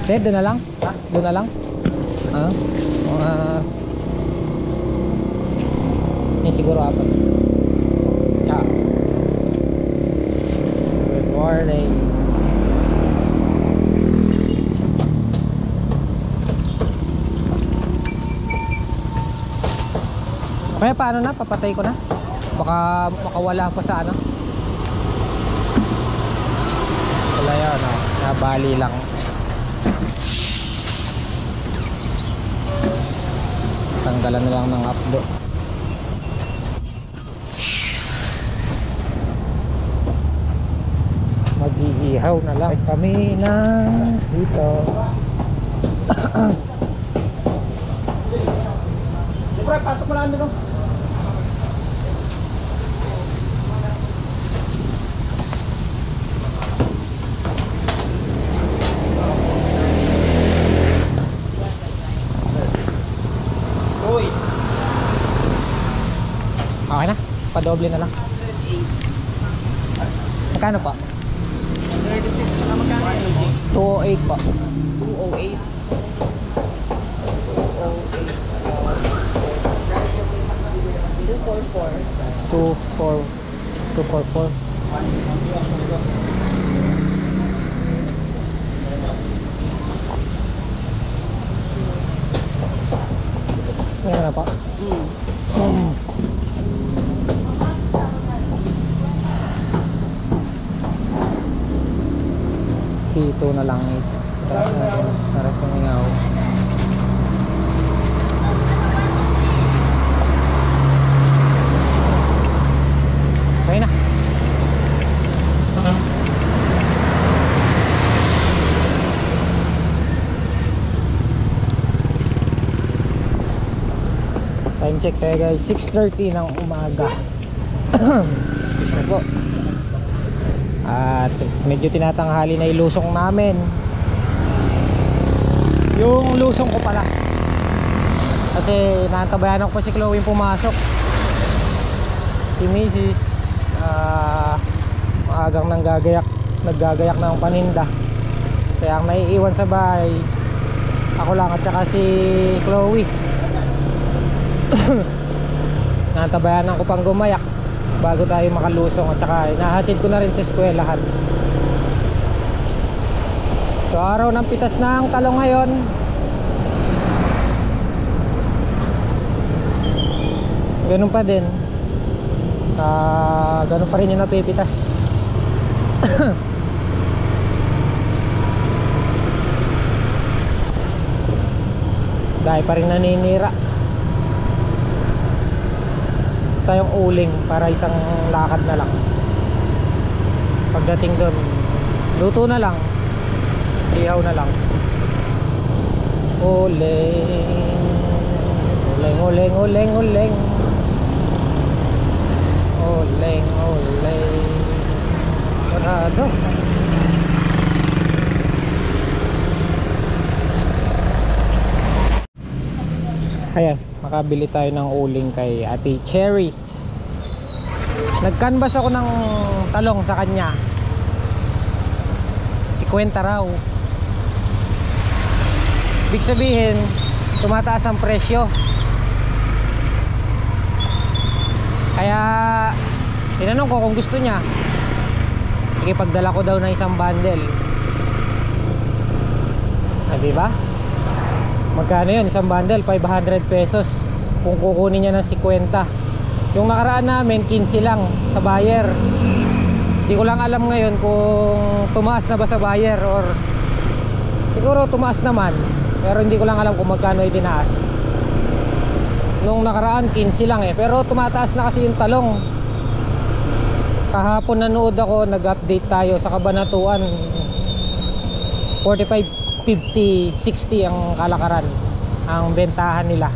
Sir, doon na lang? Ha? Doon na lang? Ah, mga... Yan siguro apat. Yeah. Good morning. Kaya paano na? Papatay ko na? Baka makawala pa sa ano? Wala yan, no? Nabali lang. Tanggalan na lang ng updo. Mag-iihaw na lang kami na dito. Pre, pasok mo lang doon. Uy. Okay na? Padoble na lang. Magkano pa? 36 tsaka magkano yun mo? 208 pa. 208. 244. Ayan na pa. Dito na lang ito. Para sumingaw. Okay na. Time check tayo guys, 6:30 ng umaga. Ito po. At medyo tinatanghali na ilusong namin. Yung lusong ko pala, kasi naantabayan ko si Chloe pumasok. Si Mrs. Maagang naggagayak ng paninda. Kaya ang naiiwan sa bahay ako lang at saka si Chloe. Naantabayan ko pang gumayak bago tayo makalusong, at saka nahatid ko na rin sa eskwelahan. So araw ng pitas ng talong ngayon. Ganun pa din. Ganun pa rin yung napipitas. Dahil pa rin naninira. Tayong uling para isang lakad na lang. Pagdating doon, luto na lang, ihaw na lang. Uling, uling, uling, uling, uling, uling, uling. Parado. Ayan, makabili tayo ng uling kay Ate Cherry. Nag-canvas ako ng talong sa kanya. 50 raw. Ibig sabihin, tumataas ang presyo. Kaya tinanong ko kung gusto niya. Ikipagdala ko daw ng isang bundle. Diba? Magkano yun? Isang bundle, 500 pesos. Kung kukunin niya ng 50. Yung nakaraan namin, 15 lang sa buyer. Hindi ko lang alam ngayon kung tumaas na ba sa buyer, or siguro tumaas naman, pero hindi ko lang alam kung magkano itinaas. Nung nakaraan, 15 lang pero tumataas na kasi yung talong. Kahapon nanood ako, nag-update tayo sa Kabanatuan. 45, 50, 60 ang kalakaran, ang bentahan nila.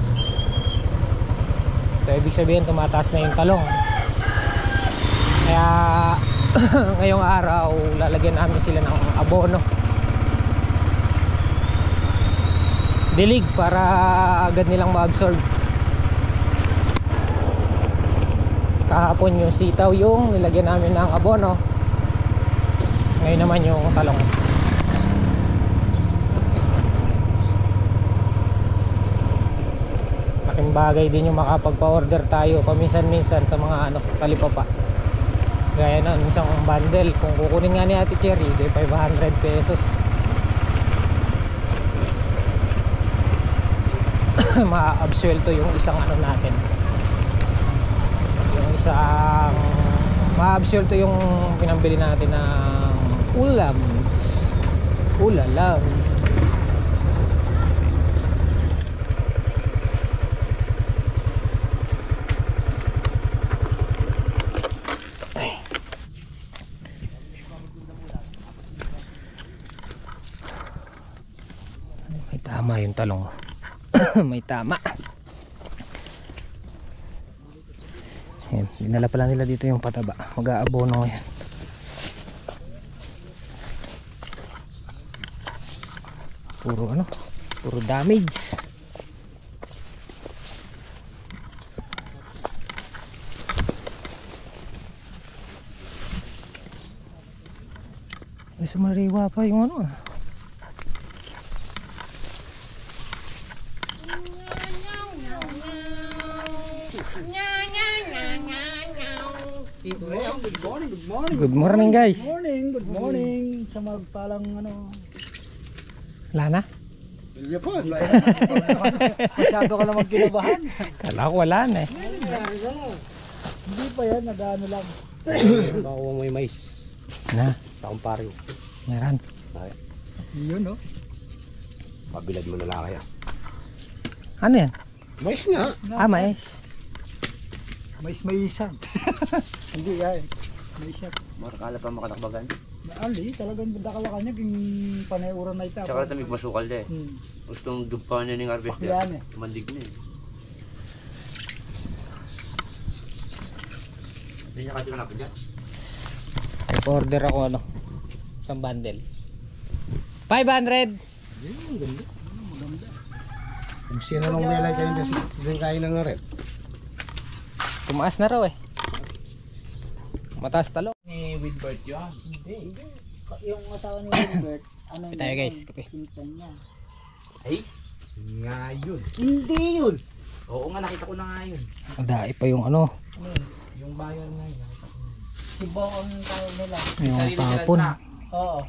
So ibig sabihin tumataas na yung talong. Kaya ngayong araw lalagyan namin sila ng abono, dilig, para agad nilang ma-absorb. Kahapon yung sitaw yung nilagyan namin ng abono, ngayon naman yung talong. malaking bagay din yung makapagpa-order tayo paminsan-minsan sa mga talipapa. Gaya na isang bundle, kung kukunin nga ni Ate Cherry, 500 pesos. Ma-absuelto yung isang natin. Yung isang ma-absuelto yung pinambili natin ng ulam. Ulalam. May tama yung talong. May tama. Ayan, dinala pala nila dito yung pataba. Mag-aabono yan. Puro damage. May sumariwa pa yung Good morning guys. Good morning. Sa magpalang Wala na? Bilya po. Masyado ka naman kinabahan. Kala ko wala na eh. Hindi pa yan, nag-ano lang. Makuha mo yung mais Na, sa kumparyo. meron. Yun no? Pabilad mo na lang kaya. Ano yan? Mais nga. Ah, mais. Mais-maisan. Hindi yan. Mais-maisan. Makakala pa makatakbagan. Ali, talagang dakala kanya yung panayuran na ita. Tsaka tamig masukal de. Gustong dumpa niya ng harvester. Pakyan Mandig na eh. Hindi niya kasi kanapin dyan. Order ako isang bundle. 500. Kung sino nung nilay ka rin kasi kain ng rin. Tumaas na raw eh. Mataas talo. Ni Wilbert yun. Hindi. Yung asawa ni Wilbert, Kape tayo guys, kape. pinsan niya. Ay? Nga yun. Hindi yun. Oo nga, nakita ko na nga yun. Madai pa yung Yung bayan nga yun. Si Bo ang tawag nila. yung tapon. Oo.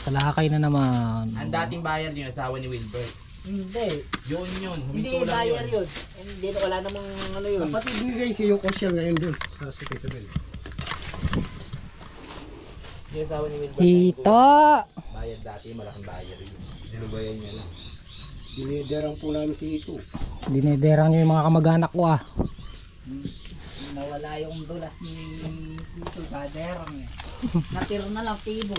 Salakay na naman. Ang dating bayan yung asawa ni Wilbert. Hindi. Yun. Hindi Huminto lang buyer yun. yun. Hindi na wala namang yun. Kapatid ni guys, yung kosyal ngayon dun. Sa Sute Isabel. Yung asawa ni Wilbert. Hito! Bayad dati, malaking bayad yun. Dinubayan niya lang. Diniderang po namin si Ito. Dinederang nyo yung mga kamag-anak ko ah. Nawala yung dulas ni Tito Bader. Natira na lang tibo.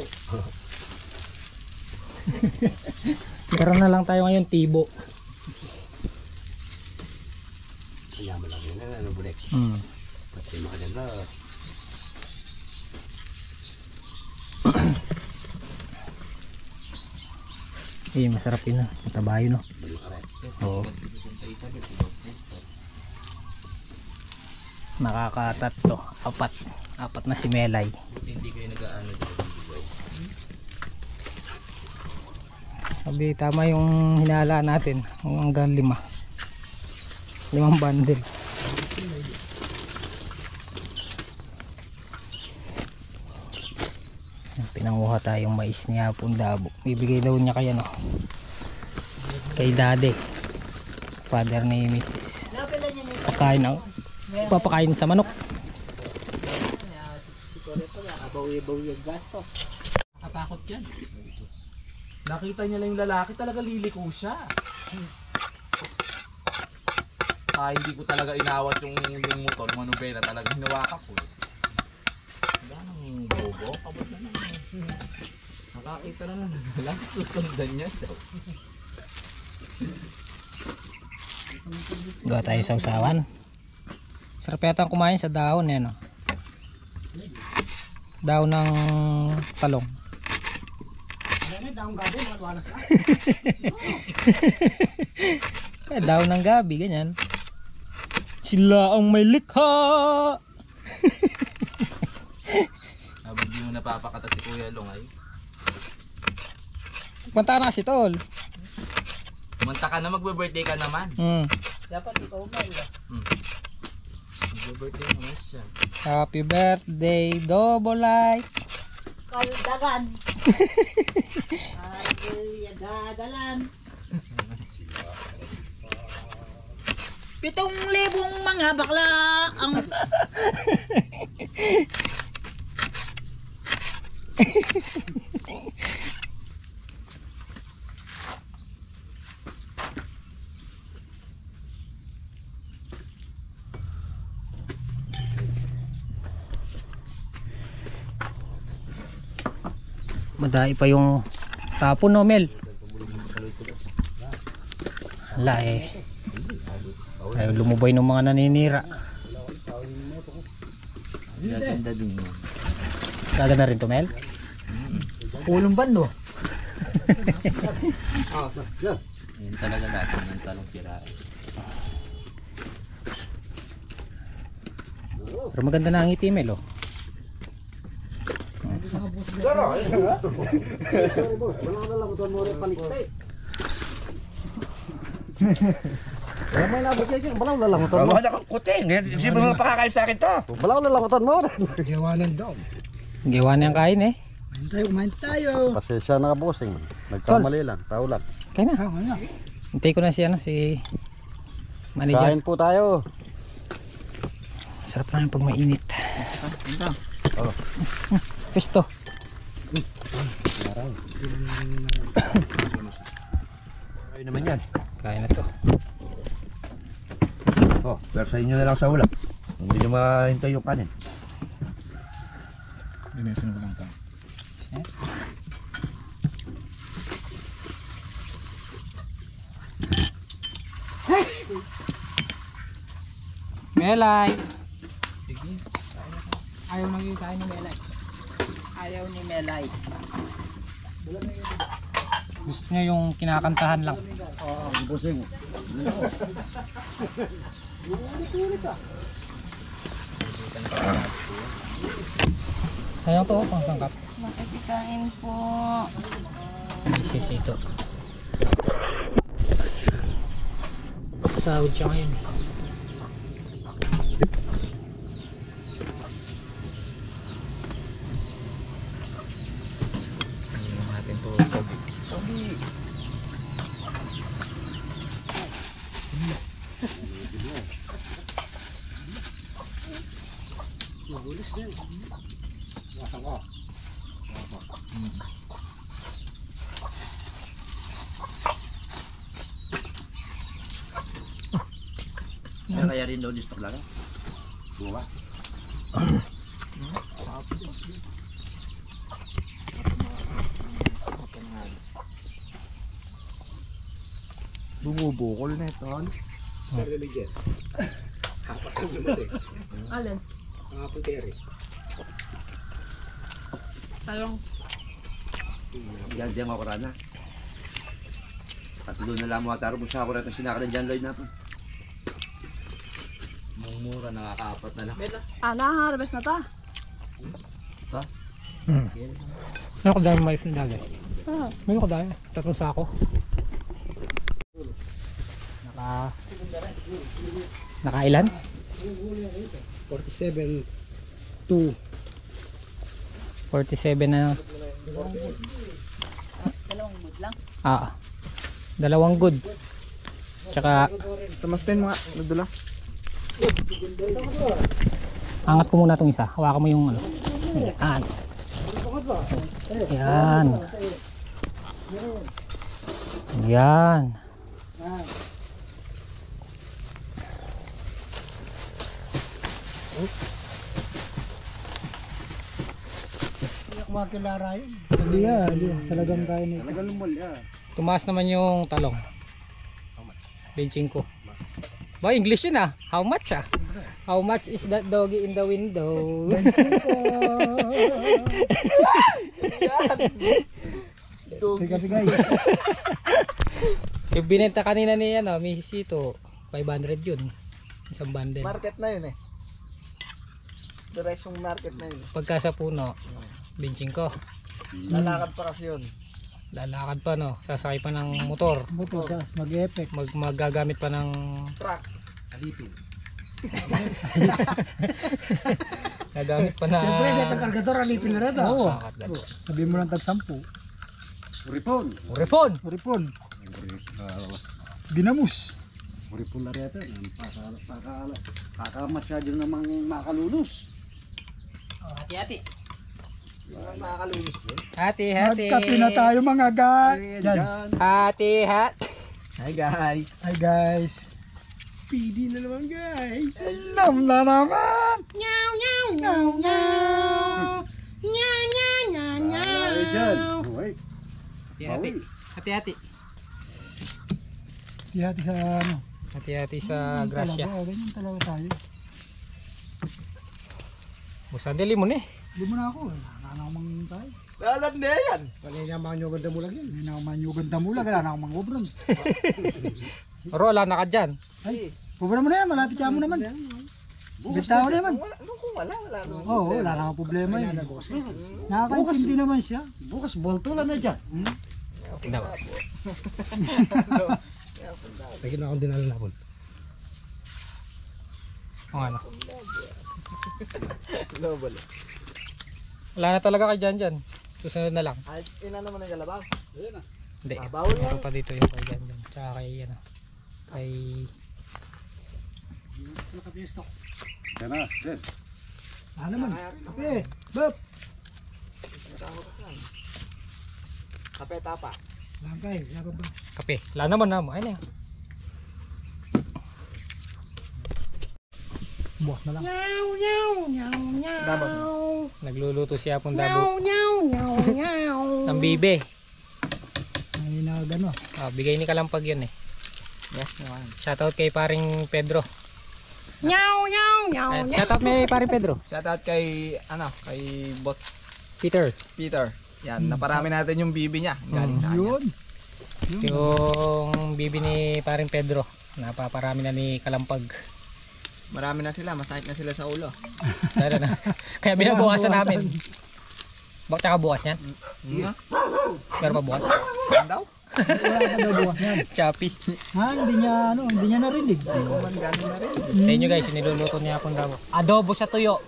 Meron na lang tayo ngayon tibo. Kaya mo lang yun, ano bulik. Pati mga nila. Eh, masarap yun matabayo no. Oo. Nakakatatlo. Apat na si Melay. Hindi kayo nag-ano dito. Sabi tama yung hinala natin. Hanggang 5 bundle. Pinanguha tayong mais niya Pundabo. Bibigay daw niya kay kay Daddy, father ni Mrs. Papakain sa manok. Bawi-bawi yung gasto. Nakatakot yan. Nakita niya lang yung lalaki, talaga liliko siya. Hindi ko talaga inawat yung motor, manubela talaga hinawakan ko. Wala nang bobo, kabot na naman. Nakakita na lang, susundan niya daw. Gawa tayo sa usawan. Sarap yata kumain sa dahon yan Dahon ng talong. Daong gabi, mga tuwanas na. Dahon ng gabi, ganyan. Sila ang may likha. Habang di mo napapakata si Kuya Long ay. Punta na si Tol. Kumanta ka na, magbe-birthday ka naman. Dapat ikaw Mel. Mag-birthday naman siya. Happy birthday, Double Light. Kaldagan. Ay, agadalan. 7,000 mga bakla ang Madai pa yung tapon, no, Mel? Hala eh. Ay, lumubay ng mga naninira. Gaganda din yun. Gaganda rin to, Mel? pulong bando. Yun talaga natin ng talong sirain. Pero maganda na ang ngiti, Mel, oh. May nabot kayo, balaw na langutan mo. Wala kang kuting. Hindi mo pakakain sa akin to. Balaw na langutan mo. Gawa na yung kain, eh. Umain tayo. Pasensya na ka, bossing. Nagkamali lang, tao lang. Kaya na. Hintay ko na si, ano, si manager. Kain po tayo. Sarap namin pag mainit. Oh. Pisto. Ayun naman yan. Kain na to. Oh, pero sa inyo na lang sa ulam. Hindi nyo mahintay yung kanin. Melay. Sige. Ayaw nang yung kain ni Melay. Ayaw ni Melay. Gusto niya yung kinakantahan lang. Oh, bossing. Sayang to, pang sangkap. Makikikain po. Isis ito. Sahod siya ngayon. Hindi natin to. Kaya rin daw distok lang. Buwa. Bumubukol na ito. Alin? Talong. Yan diyan ako rana. Tatlo na lang mo ataro mo sa ako rin sinaka ng John Lloyd na po. Mura nakakaapat na lang. Nakaharvest na ta. Ano ko dahil mais na dali? May ko dahil. 3 sako. Nakailan? 47 2 47 na. Dalawang good lang. Ah. 2 good. Tsaka Tamastin mga nagdula. angat ko muna itong isa. Hawakan mo yung ano. Yan. Yan. Yan. Makilara yun. Hindi yan. Talagang kaya nito. Talagang lumol yan. Tumaas naman yung talong. 25. Ba, English yun ah. How much ah? How much is that doggy in the window? Sige guys. Yung binenta kanina ni ano, Mrs. Ito, 500 yun. Isang bundle. Market na yun eh. Diretsyong market na yun. Pagka sa puno, 25. Lalakad pa kasi yun. Lalakad pa no, sasakay pa ng motor. Motor, gas, mag-effect. Magagamit pa ng Truck. Alipin. gagamit pa na. Siyempre, dito ang kargador, alipin na rin. Oo. Sabihin mo lang tag-10. Uripon. Uripon. Binamus. Uripon na rin ito. Kakamasyado namang makalunos. Hati-hati. Makakalunis yun. Hati-hati. Magkape na tayo mga guys. Diyan. Hati-hati. Hi guys. Hi guys. PD na naman guys. Nam na naman. Nyaw, nyaw, nyaw, nyaw. Nyaw, nyaw, nyaw, nyaw. Ay, dyan. Uy. Hati-hati. Hati-hati. Hati sa ano. Hati-hati sa grasya. Ganyan talaga tayo. Busan dili mo ni. Hindi mo na ako. Wala na akong mangintay. Lalat na yan. Wala na akong manyugan damulag yan. Wala na akong manyugan damulag. Wala na akong mangobron. Oro wala na ka dyan. Ay, pubra mo na yan. Malapit yan mo naman. Bitaw na naman. Kung wala naman. Oo, wala na akong problema yun. Nakakaintindi naman siya. Bukas bolto lang na dyan. Tingnan mo. Lagi na akong dinala na po. O ano. Wala na talaga kay dyan. Susunod na lang. Ay, ina naman ang kalabaw. Hindi. Bawal yan. Meron pa dito yung kay dyan. Tsaka kay ano. Kay... Yan na, dyan. Ano naman? Kape. Bap. Kape tapa. Langkay. Laro ba? Kape. Wala naman na mo. Ayun na yan. Bukas na lang. Nyaw, nyaw, nyaw, nyaw. Nagluluto siya pong Nyaw, dabo. nyaw, nyaw, nyaw. Ng bibe. Ay na gano. Bigay ni Kalampag yun eh. Yes naman. Shoutout kay paring Pedro. Nyaw, nyaw, nyaw, Ayan, nyaw. shoutout may paring Pedro. Shoutout kay, kay Bot Peter. Peter. Yan, naparami natin yung bibi niya. Galing sa kanya. Yun. Yung bibi ni paring Pedro. Napaparami na ni Kalampag. Marami na sila, masakit na sila sa ulo. Lalo na. Kaya binabukasan namin. Bakit tsaka bukas yan? Meron pa bukas? Ano daw? Wala ka daw bukas yan. Choppy. Ha? Hindi niya narinig. Kuman galing na rin. Sa inyo guys, siniluluto niya akong dabo. Adobo sa tuyo.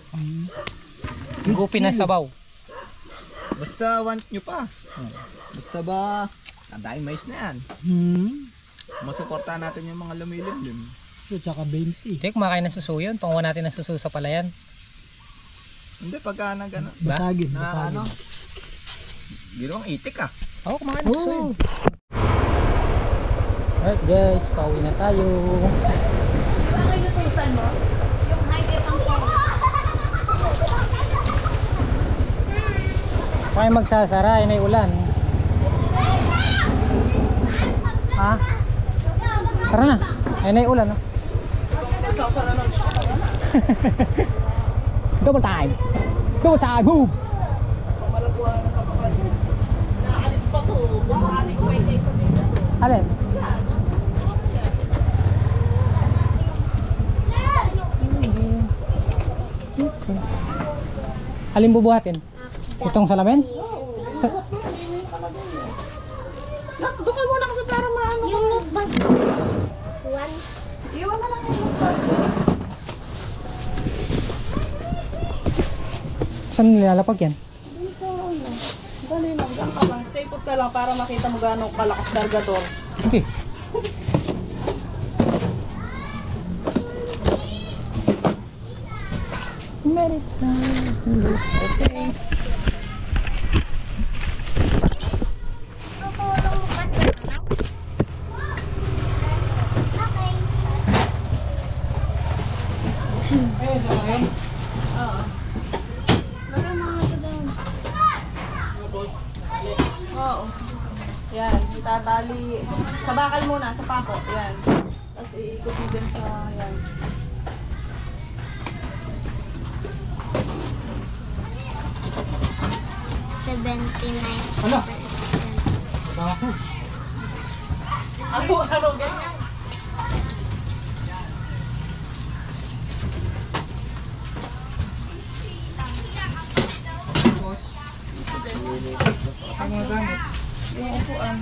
Gupin na sabaw. Basta want nyo pa. Basta ba, ang daming mais na yan. Masuportahan natin yung mga lumilimlim. So, tsaka 20. Hindi, kumakain ng suso yun. Panguha natin ng suso sa palayan. Hindi, pagka nag-ano, Basagin. na ano, ginawang itik ah. Oo, kumakain ng suso yun. Alright guys, pauwi na tayo. Ano kayo natutusan mo? Yung high-tech ang phone. Kaya magsasara, yun ay ulan. Ha? Tara na, ayun ay ulan. Double time! Double time! Boom! Naalis pa to. Bumalik ko ay isa dito. Alin? Alin bubuhatin? Itong salamin? Dukal muna kasi para maano. Yung notebook. Iwan na lang yung notebook. Saan nilalapag yan? Dito lang. Dali lang. Diyan ka lang. Stay put ka lang para makita mo gano'ng kalakas kargador. Okay. Okay. Oo. Lagay mo nga ito doon. Oo. Yan. Itatali. Sa bakal muna. Sa pako. Yan. Tapos iikot mo din sa yan. Ano? Bawasan. Araw-araw ganyan. Ang mga gamit. Yung upuan.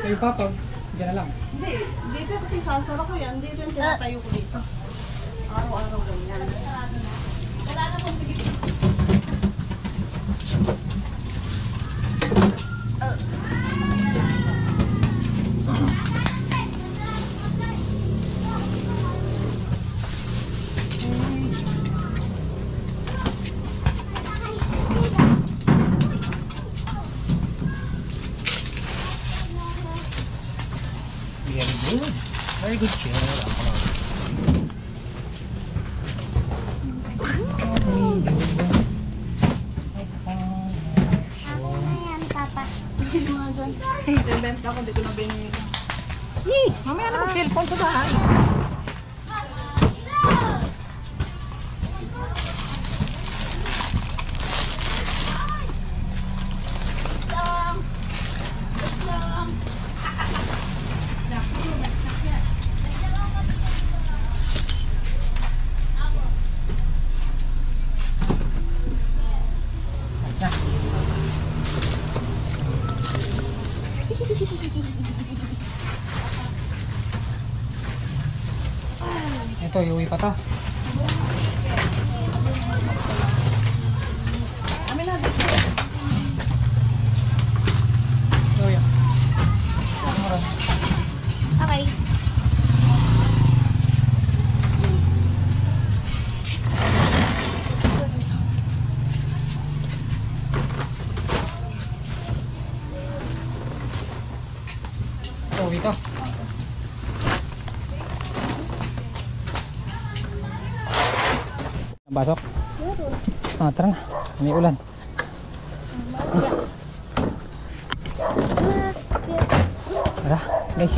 Kayo pa pag dyan na lang. Hindi, dito kasi sasara ko yan. Dito yung tinatayo ko dito. Araw-araw lang yan. Wala na pong bigit. Very good. Very good chair. Mga dyan. Ibenta ko, hindi ko na binili. Mamaya na mag-cellphone sa bahay. Ito, iuwi pa to. Amin na dito. Oh, yeah. Okay. Uwi to. Pasok. Ah, tara na. May ulan. Tara, guys.